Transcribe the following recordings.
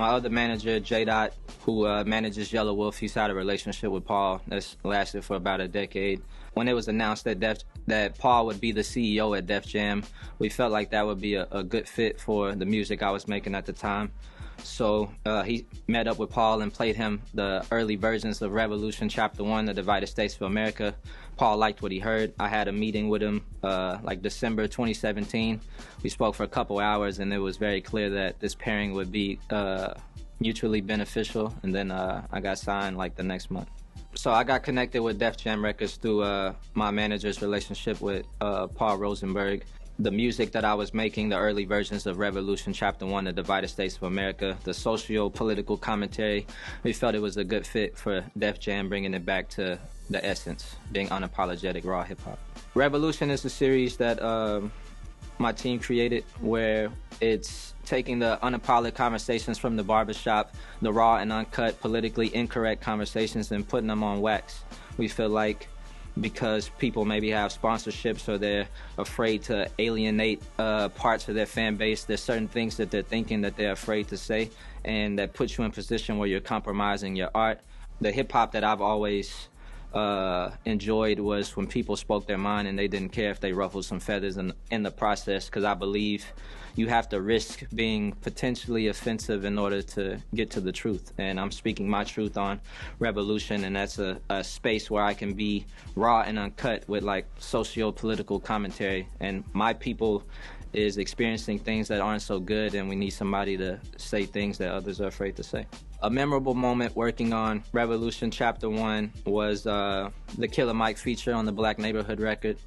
My other manager, J. who manages Yellow Wolf, he's had a relationship with Paul that's lasted for about a decade. When it was announced that Paul would be the CEO at Def Jam, we felt like that would be a good fit for the music I was making at the time. So he met up with Paul and played him the early versions of Revolution Chapter 1, The Divided States of America. Paul liked what he heard. I had a meeting with him like December 2017. We spoke for a couple hours, and it was very clear that this pairing would be mutually beneficial. And then I got signed like the next month. So I got connected with Def Jam Records through my manager's relationship with Paul Rosenberg. The music that I was making, the early versions of Revolution Chapter 1, The Divided States of America, the socio-political commentary, we felt it was a good fit for Def Jam, bringing it back to the essence, being unapologetic, raw hip-hop. Revolution is a series that my team created where it's taking the unapologetic conversations from the barbershop, the raw and uncut, politically incorrect conversations, and putting them on wax. We feel like because people maybe have sponsorships or they're afraid to alienate parts of their fan base, there's certain things that they're thinking that they're afraid to say, and that puts you in a position where you're compromising your art. The hip-hop that I've always enjoyed was when people spoke their mind and they didn't care if they ruffled some feathers in the process, because I believe you have to risk being potentially offensive in order to get to the truth. And I'm speaking my truth on Revolution, and that's a space where I can be raw and uncut with like socio-political commentary. And my people is experiencing things that aren't so good, and we need somebody to say things that others are afraid to say. A memorable moment working on Revolution Chapter 1 was the Killer Mike feature on the Black Neighborhood record.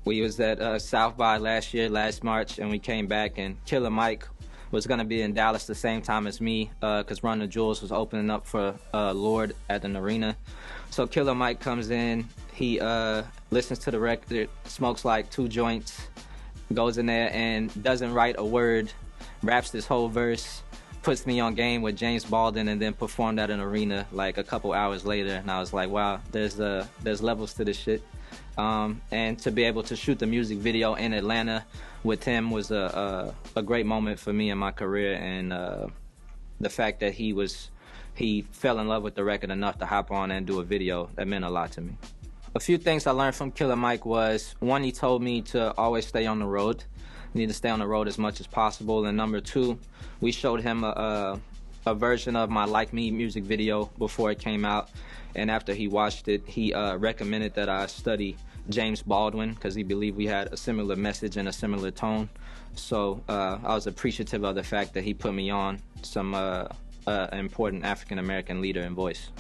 We was at South by last March, and we came back, and Killer Mike was going to be in Dallas the same time as me because Run the Jewels was opening up for Lord at an arena. So Killer Mike comes in, he listens to the record, smokes like 2 joints, goes in there and doesn't write a word, raps this whole verse, puts me on game with James Baldwin, and then performed at an arena like a couple hours later. And I was like, wow, there's levels to this shit. And to be able to shoot the music video in Atlanta with him was a great moment for me in my career. And the fact that he fell in love with the record enough to hop on and do a video, that meant a lot to me. A few things I learned from Killer Mike was, one, he told me to always stay on the road. You need to stay on the road as much as possible. And number 2, we showed him a version of my Like Me music video before it came out. And after he watched it, he recommended that I study James Baldwin because he believed we had a similar message and a similar tone. So I was appreciative of the fact that he put me on some important African-American leader and voice.